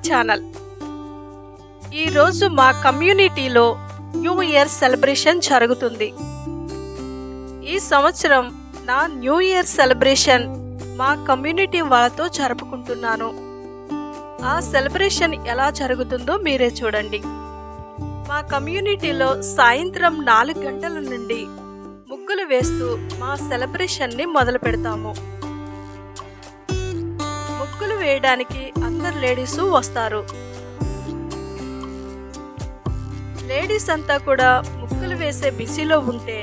Channel. ఈరోజు మా కమ్యూనిటీలో న్యూ ఇయర్ సెలబ్రేషన్ జరుగుతుంది. ఈ సంవత్సరం నా న్యూ ఇయర్ సెలబ్రేషన్ మా కమ్యూనిటీ వాళ్ళతో జరుపుకుంటున్నాను. ఆ సెలబ్రేషన్ ఎలా జరుగుతుందో మీరే చూడండి. మా కమ్యూనిటీలో సాయంత్రం 4 గంటల నుండి ముగ్గులు వేస్తూ మా సెలబ్రేషన్ని మొదలు పెడతాము. ముగ్గులు వేయడానికి అందరు లేడీసు వస్తారు. లేడీస్ అంతా కూడా ముగ్గులు వేసే బిజీలో ఉంటే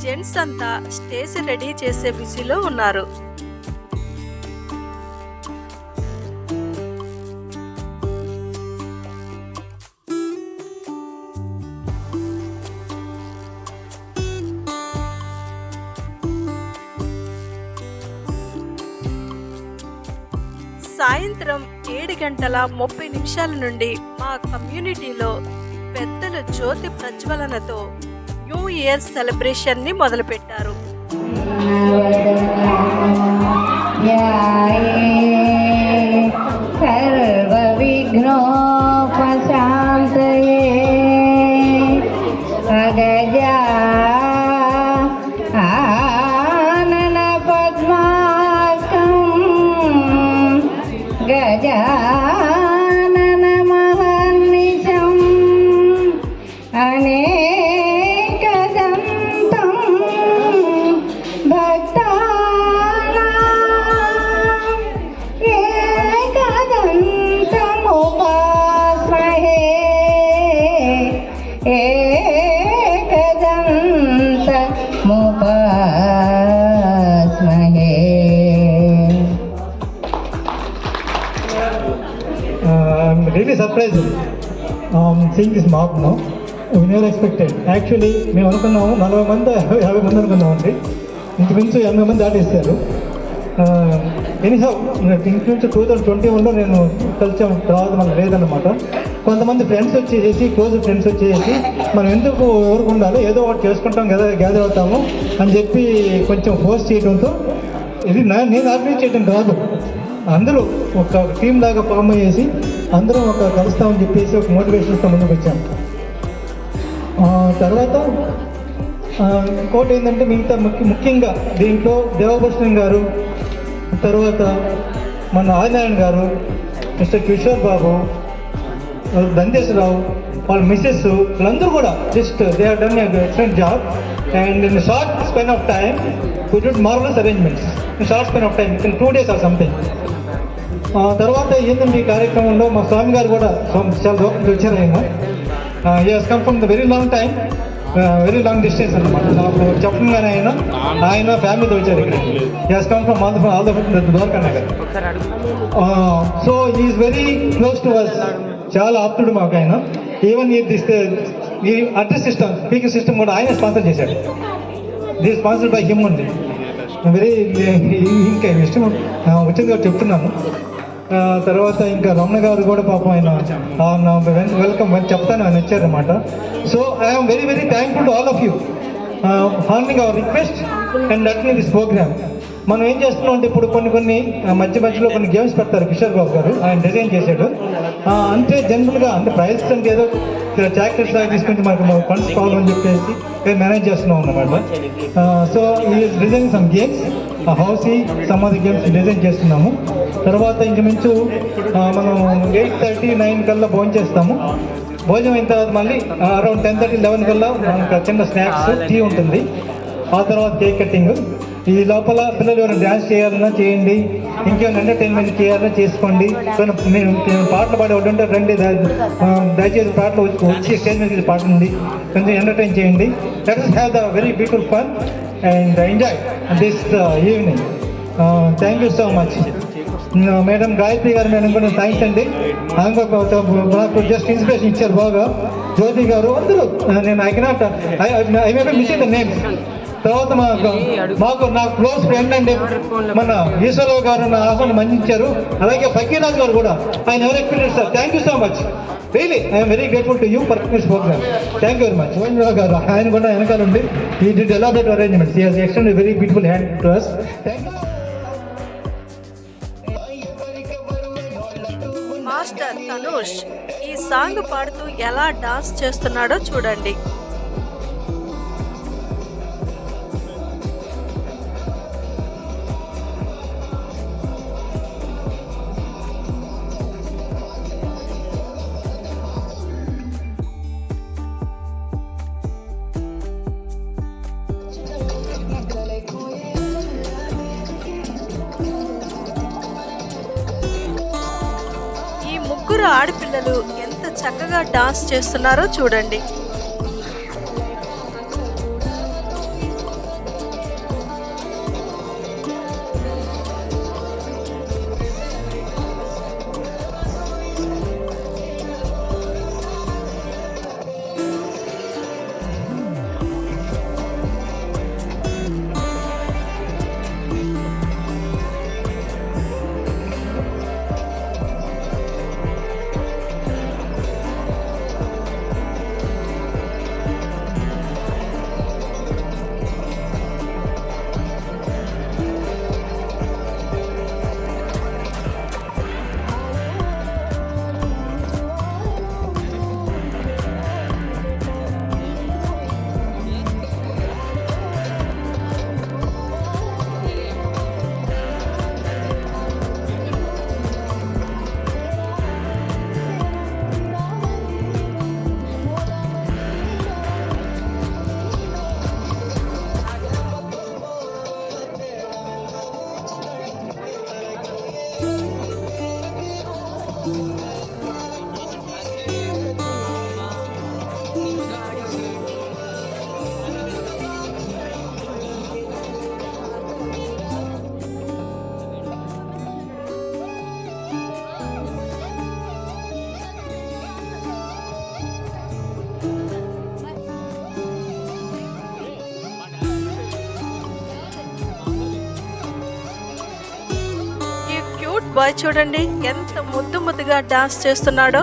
జెంట్స్ అంతా స్టేజ్ రెడీ చేసే బిజీలో ఉన్నారు. సాయంత్రం 7:30 నుండి మా కమ్యూనిటీలో పెద్దలు జ్యోతి ప్రజ్వలనతో న్యూ ఇయర్ సెలబ్రేషన్ని మొదలుపెట్టారు. సర్వ విఘ్నోపశాంతయే అగజా ఆనన పద్మాకం Gajanana మహర్నిశం అనేకదంతం భక్తానాం ఏకదంతముపాస్మహే ఏకదంతముపాస్మహే. I'm really surprised seeing this mob now. We never expected. Actually, మేము అనుకున్నాము 40 మంది 50 మంది అనుకున్నామండి. ఇంచుమించు 80 మంది దాటేస్తారు. ఎనీహౌ ఇంచుమించు 2021లో నేను కలిసాం, తర్వాత మనకు లేదన్నమాట. కొంతమంది ఫ్రెండ్స్ వచ్చేసి క్లోజ్ ఫ్రెండ్స్ వచ్చేసి మనం ఎందుకు ఎవరికి ఉండాలి, ఏదో ఒకటి చేసుకుంటాం కదా, గ్యాదర్ అవుతాము అని చెప్పి కొంచెం ఫోర్స్ చేయడంతో, ఇది నేను ఆర్గనైజ్ చేయడం కాదు, అందరూ ఒక టీం లాగా ఫామ్ అయ్యేసి అందరూ ఒక కలుస్తామని చెప్పేసి ఒక మోటివేషన్తో ముందుకు వచ్చాం. తర్వాత ఇంకోటి ఏంటంటే మిగతా ముఖ్యంగా దీంట్లో దేవభూషణం గారు, తర్వాత మన ఆదినారాయణ గారు, మిస్టర్ కిషోర్ బాబు, దందేశ్వరరావు, వాళ్ళ మిస్సెస్, వీళ్ళందరూ కూడా just they have done excellent job. And in short span of time we did marvellous arrangements in short span of time in 2 days or something. తర్వాత ఏంటంటే ఈ కార్యక్రమంలో మా స్వామి గారు కూడా చాలా దూరం నుంచి వచ్చారు. ఆయన he has come from the very long time, very long distance అనమాట. నాకు చెప్పగానే ఆయన ఫ్యామిలీతో వచ్చారు ఇక్కడ. He has come from all the Dwaraka Nagar. So he is very close to us, చాలా ఆప్తుడు మాకు ఆయన. ఈవెన్ ఈ అడ్రస్ సిస్టమ్, స్పీకర్ సిస్టమ్ కూడా ఆయన స్పాన్సర్ చేశాడు. దిస్ స్పాన్సర్డ్ బై హిమ్ ఉంది. వెరీ ఇంకా ఇష్టం వచ్చింది కాబట్టి చెప్తున్నాను. తర్వాత ఇంకా రమణ గారు కూడా పాపం ఆయన వెల్కమ్ అని చెప్తాను ఆయన వచ్చారనమాట. So I'm very very thankful to all of you honouring our request and attending this program. మనం ఏం చేస్తున్నాం అంటే ఇప్పుడు కొన్ని మధ్యలో కొన్ని గేమ్స్ పెడతారు. కిషోర్ బాబు గారు ఆయన డిజైన్ చేశాడు. అంటే జనరల్గా అంటే ప్రైజెస్ అంటే ఏదో చాక్లెట్స్ లాగా తీసుకుంటే మనకు ఫండ్స్ కావాలని చెప్పేసి మేము మేనేజ్ చేస్తున్నాం అన్నమాట. సో ఈ design some games, housie some of the games design చేస్తున్నాము. తర్వాత ఇంచుమించు మనం 8:30-9 కల్లా భోజనం చేస్తాము. భోజనం అయిన తర్వాత మళ్ళీ అరౌండ్ 10:30-11 కల్లా మనకు చిన్న స్నాక్స్, టీ ఉంటుంది. ఆ తర్వాత కేక్ కటింగ్. ఈ లోపల పిల్లలు ఎవరైనా డ్యాన్స్ చేయాలన్నా చేయండి, ఇంకేమైనా ఎంటర్టైన్మెంట్ చేయాలన్నా చేసుకోండి. నేను పాటలు పాడేవాడు ఉంటే రండి, దయచేసి పాటలు వచ్చి స్టేజ్ మీద పాడండి, కొంచెం ఎంటర్టైన్ చేయండి. Let us have the very beautiful fun and enjoy this evening. Thank you so much. Madam Gayatri గారు మేడం కూడా థ్యాంక్స్ అండి. నాకు జస్ట్ ఇన్స్పిరేషన్ ఇచ్చారు బాగా. జ్యోతి గారు, అందరూ నేను I may be missing the names. తర్వాత మాకు నా క్లోజ్ ఫ్రెండ్ అండి మన ఈశ్వరరావు గారు నా ఆహ్వానం అందించారు. అలాగే ఫకీరాజ్ గారు కూడా, ఆయన ఎవరు experience sir. Thank you so much. Really I'm very grateful to you for this program. Thank you very much. Mohan garu ఆయన కూడా వెనకాల ఉండి ఈ did elaborate arrangements. He has extended very beautiful hand to us. Thank you. Master Dhanush ఈ song పాడుతూ ఎలా dance చేస్తున్నాడో చూడండి. ఈ ముగ్గురు ఆడపిల్లలు ఎంత చక్కగా డాన్స్ చేస్తున్నారో చూడండి. ఈ క్యూట్ బాయ్ చూడండి ఎంత ముద్దు ముద్దుగా డాన్స్ చేస్తున్నాడో.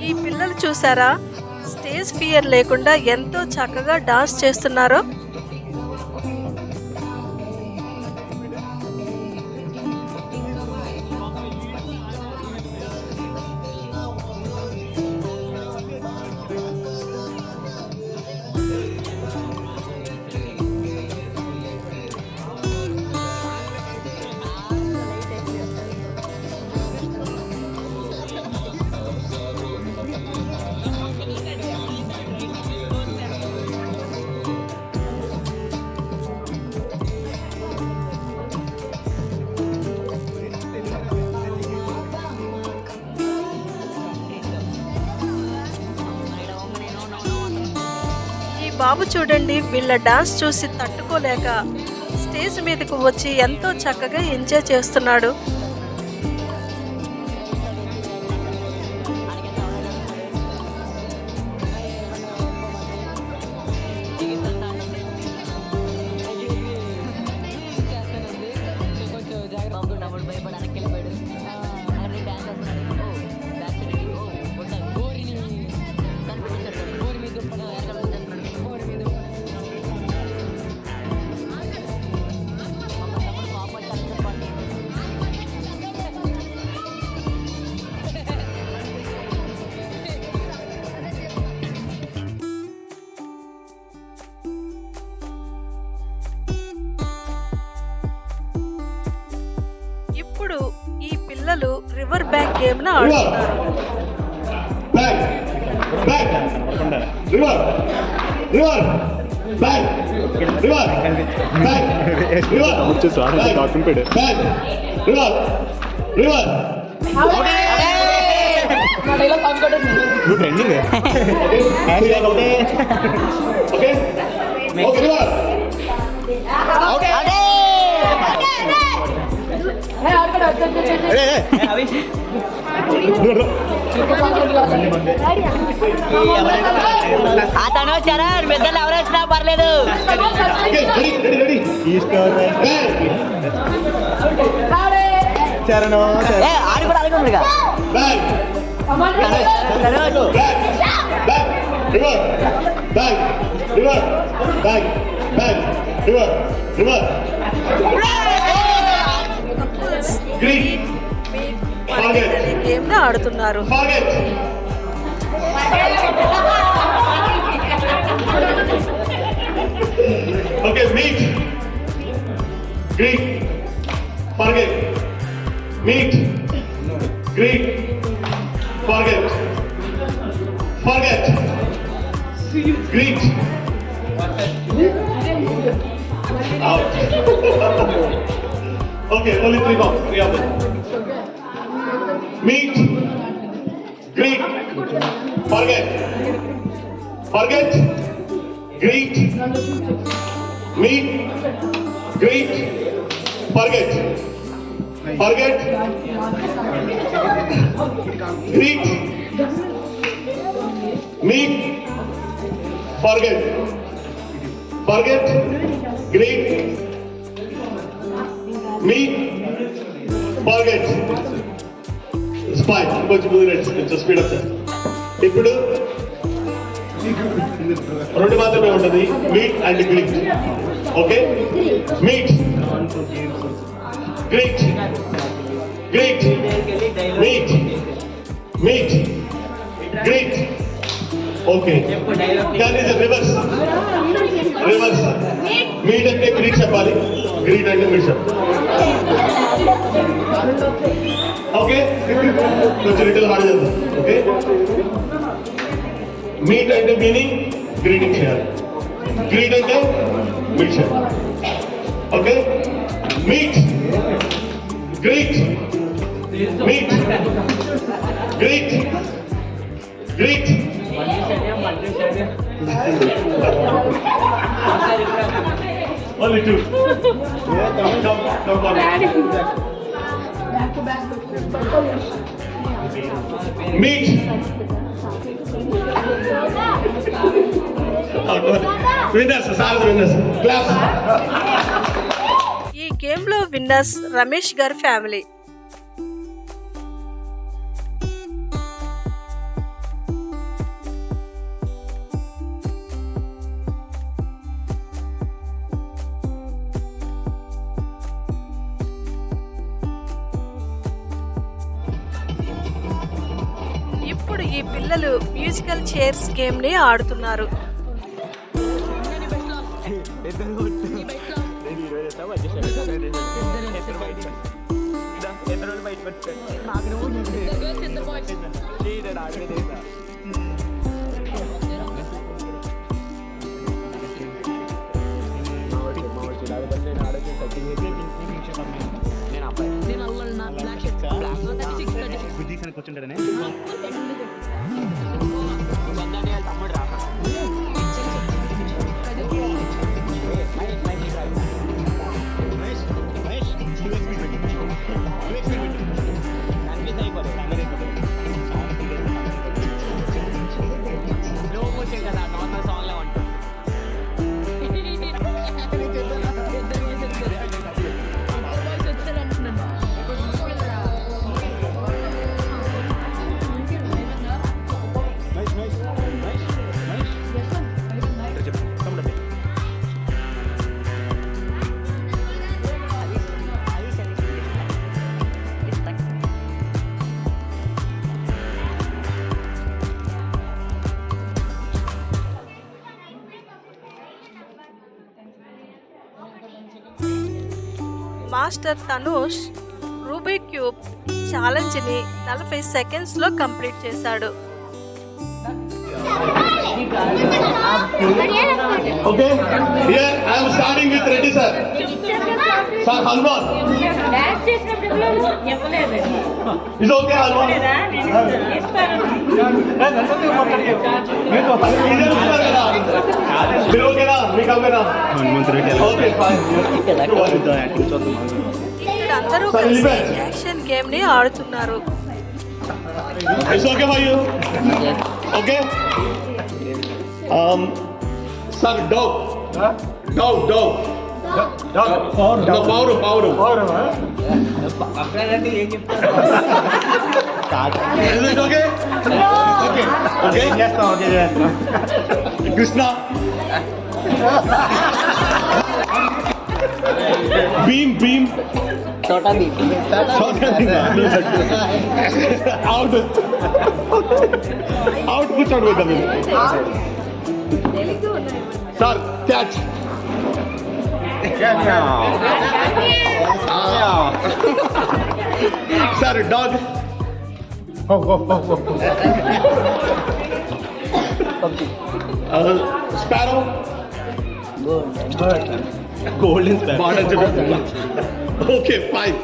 ఈ పిల్లలు చూసారా, స్టేజ్ ఫియర్ లేకుండా ఎంతో చక్కగా డాన్స్ చేస్తున్నారో. బాబు చూడండి, వీళ్ళ డాన్స్ చూసి తట్టుకోలేక స్టేజ్ మీదకు వచ్చి ఎంతో చక్కగా ఎంజాయ్ చేస్తున్నాడు. ఇప్పుడు ఈ పిల్లలు రివర్ బ్యాంక్ గేమ్ ను ఆడుతున్నారు. అతను చరణ్ పెద్దలు ఎవరు వచ్చినా పర్లేదు. ఆడి కూడా అనుకుంటుగా గేమ్ ను ఆడుతున్నారు. Okay, meet, greet, forget, meet, greet, forget, forget, greet, out. Okay, only three of them. Meet, greet, forget, forget, greet, meet, greet, forget, forget, greet, meet, forget, forget, greet, meet, forget. It's fine. కొంచెం కుదిరేట్స్ కొంచెం speed up. ఇప్పుడు రెండు మాత్రమే ఉంటుంది, meet and greet. Okay, meet, greet, greet, meet, meet, greet. Okay, కానీ reverse reverse. Meet అంటే greet చెప్పాలి, greet అంటే మీట్ చెప్పాలి. ఓకే, కొంచెం రిటల్ హార్డ్ చేద్దాం. ఓకే, మీట్ అంటే మీనింగ్ గ్రీటింగ్ చేయాలి, గ్రీట్ అంటే మీట్ చేయాలి. Okay, meet, greet, meet, greet, greet. Only two. Come on. Meet. Winners, sir, winners. Class. ఈ గేమ్ లో విన్నర్స్ రమేష్ గారి ఫ్యామిలీ. ఈ పిల్లలు మ్యూజికల్ చైర్స్ గేమ్ ని ఆడుతున్నారు. మాస్టర్ తనుష్ రూబిక్ క్యూబ్ ఛాలెంజ్ని 40 సెకండ్స్లో కంప్లీట్ చేశాడు. Okay, here I am starting with Reddy sir. Sir, Hanuman. Is okay, Hanuman? మీరు ఓకేనా? మీకు ఓకేనా? Okay, fine. ఇక్కడ అందరూ కలిసి యాక్షన్ గేమ్ ని ఆడుతున్నారు. It's okay for you? Okay? Sir, dog. Dog. No, Pauru. Is it okay? Okay. Krishna. Beam. छोटा भी Out, push out with them. Sir, catch. Sir, dog. Sparrow. Golden sparrow. Okay, fine.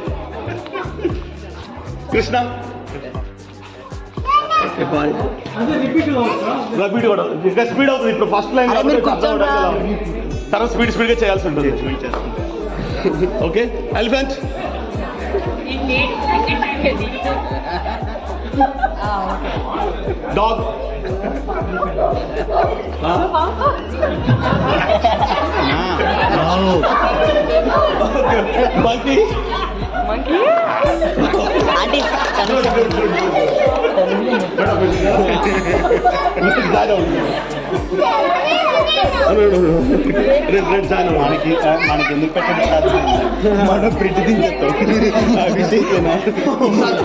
Krishna. Okay, fine. Repeat కూడా ఇంకా speed అవుతుంది. ఇప్పుడు first line తర్వాత స్పీడ్గా చేయాల్సి ఉంటుంది. Okay, elephant. Dog. Monkey. Aunty మనకి ఎందుకు పెట్టండి మనం ప్రింట్ తీసేస్తాం.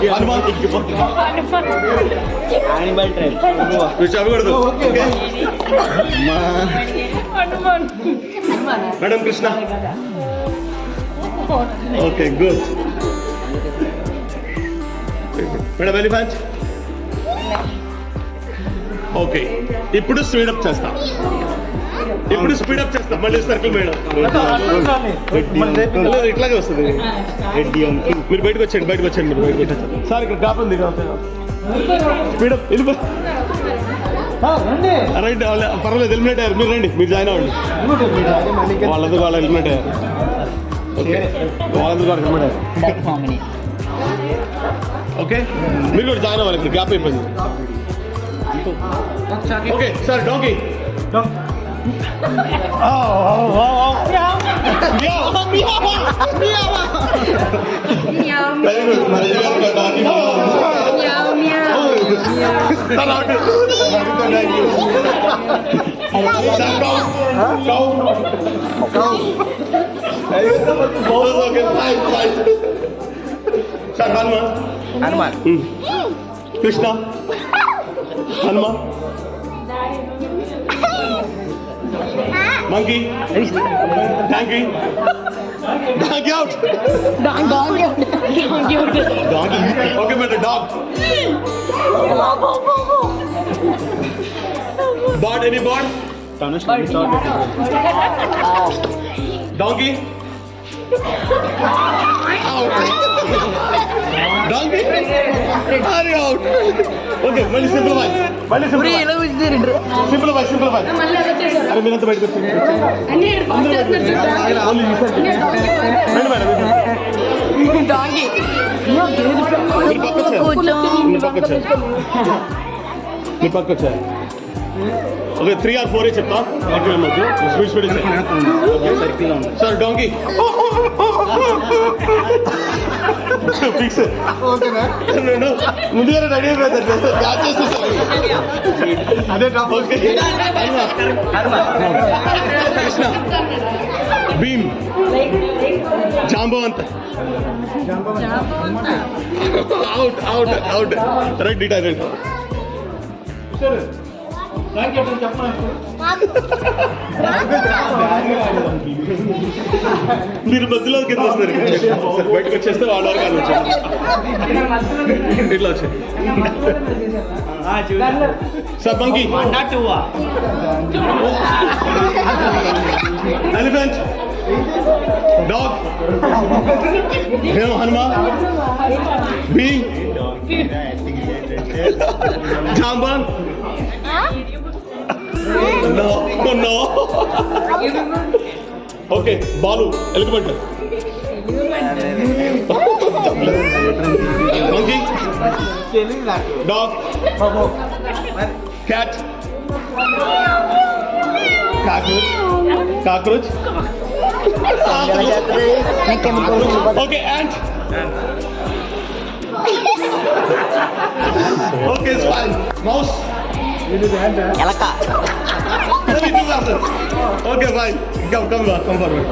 యానిమల్ ట్రైన్ చెప్పకూడదు. Madam Krishna. Okay, good. Madam elephant. Okay, ఇప్పుడు స్పీడప్ చేస్తాం. మళ్ళీ సర్కిల్ మేడం. ఇట్లాగే వస్తుంది. మీరు బయటకు వచ్చండి. సార్ ఇక్కడ డ్రాప్ ఉంది. Speedup right. పర్వాలేదు, ఎలిమినేట్ అయ్యారు. మీరు రండి, మీరు జాయిన్ అవ్వండి. వాళ్ళ ఎలిమినేట్ అయ్యారు. ఓకే, వాళ్ళందరూ ఎలిమినేట్ అయ్యారు. ఓకే, మీరు కూడా జాయిన్ అవ్వాలి. ఇక్కడ గ్యాప్ అయిపోయింది. Okay sir, donkey. Hnuman. Krishna. Hanuma. Monkey. Donkey. Donkey out. Donkey. Okay, better dog. Bird, any bird? Donkey. Out. Donkey. Are you out? Okay, very simplify. Very simplify. Simplify. అరే మీరంతా బయటకు వచ్చి మీరు పక్క వచ్చారు ఓకే 3 or 4 చెప్తా speed sir donkey fix ముందుగానే ready అయిపోతారు అదే కృష్ణ భీమ్ జాంబవంత్ అవుట్ రైట్ డిటైరెంట్ మీరు మధ్యలో కింద వస్తారు బయటకు వచ్చేస్తే వాళ్ళ వరకు అని వచ్చారు ఇట్లా వచ్చారు sir monkey elephant dog Hanuma బీ జాంబాన్ No. Okay, Balu, elephant. Monkey. Dog. Cat. Cockroach. Okay, ant. Okay, it's fine. Mouse. Elaka. Okay, fine. Come forward.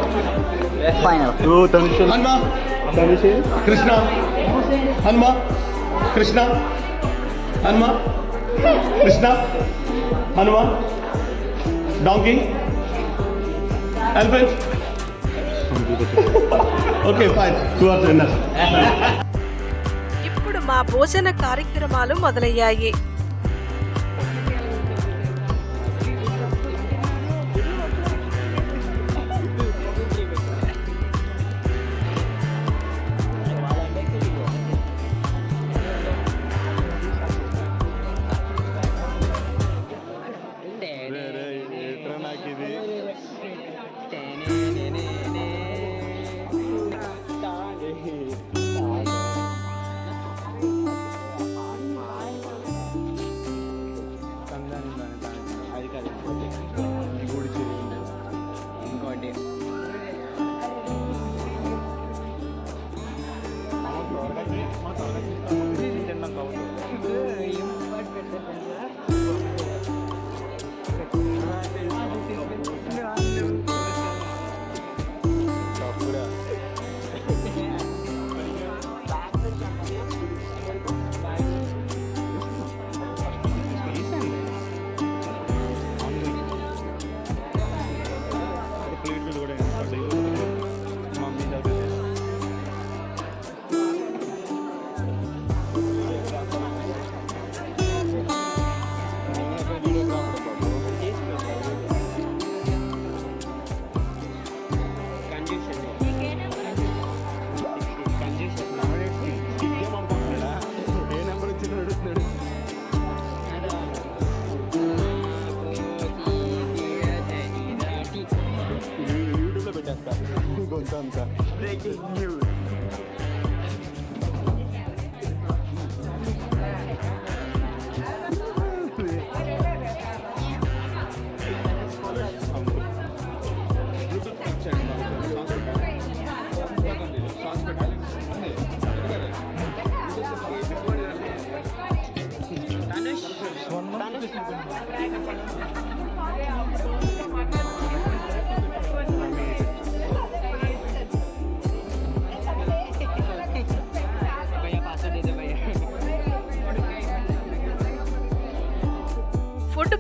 Final. Hanuma. Krishna. Hanuma. Krishna. Hanuma. Krishna. Hanuma. Donkey. Elephant. Okay, fine. 2 hours enough. ఇప్పుడు మా భోజన కార్యక్రమాలు మొదలయ్యాయి.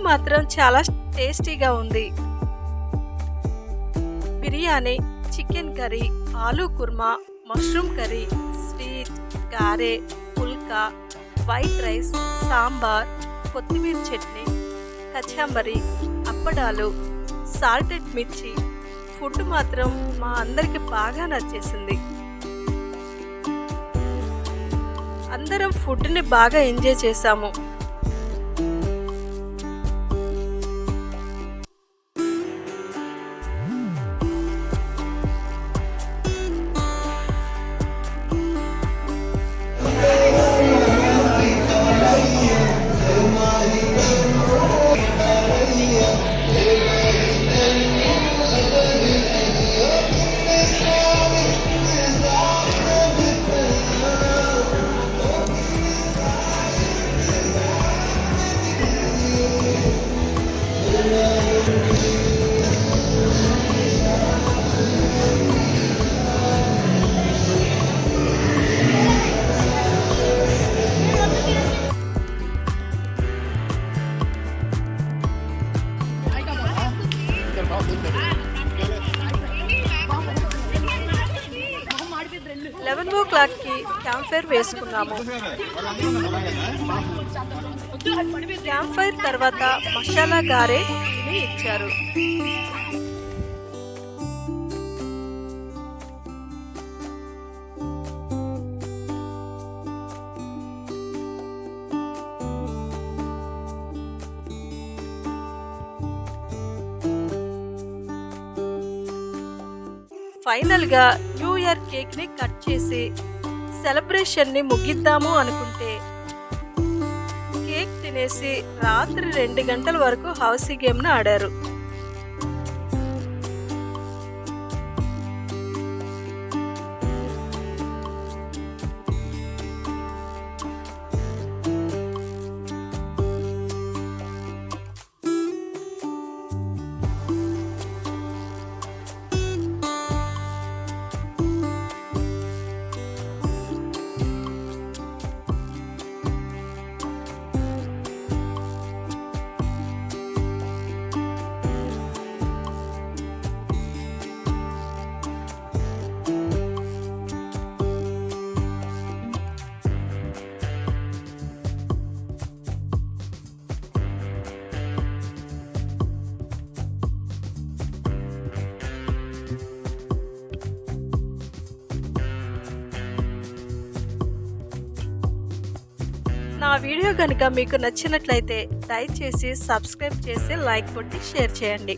మాత్రం చాలా టేస్టీగా ఉంది. Biryani, chicken curry, aloo kurma, mushroom curry, sweet, గారె, పుల్కా, వైట్ రైస్, సాంబార్, కొత్తిమీర చట్నీ, కచంబరి, అప్పడాలు, సాల్టెడ్ మిర్చి. ఫుడ్ మాత్రం మా అందరికి బాగా నచ్చేసింది. అందరం ఫుడ్ని బాగా ఎంజాయ్ చేశాము. ఓ క్లాక్కి క్యాంప్ ఫైర్ వేసుకున్నాము. క్యాంప్ ఫైర్ తర్వాత మసాలా గారె తిని ఇచ్చారు. ఫైనల్గా న్యూ ఇయర్ కేక్ని కట్ చేసి సెలబ్రేషన్ని ముగిద్దాము అనుకుంటే కేక్ తినేసి రాత్రి 2 గంటల వరకు హౌసీ గేమ్ను ఆడారు. నా వీడియో కనుక మీకు నచ్చినట్లయితే దయచేసి సబ్స్క్రైబ్ చేసి లైక్ కొట్టి షేర్ చేయండి.